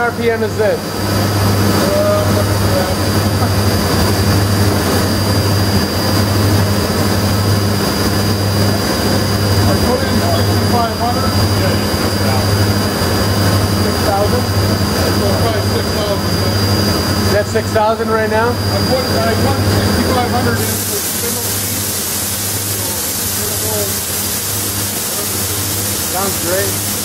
RPM is this? I put in 6,500. 6,000? So probably 6,000. Is that 6,000 right now? I put 6,500 in for spindle speed. Sounds great.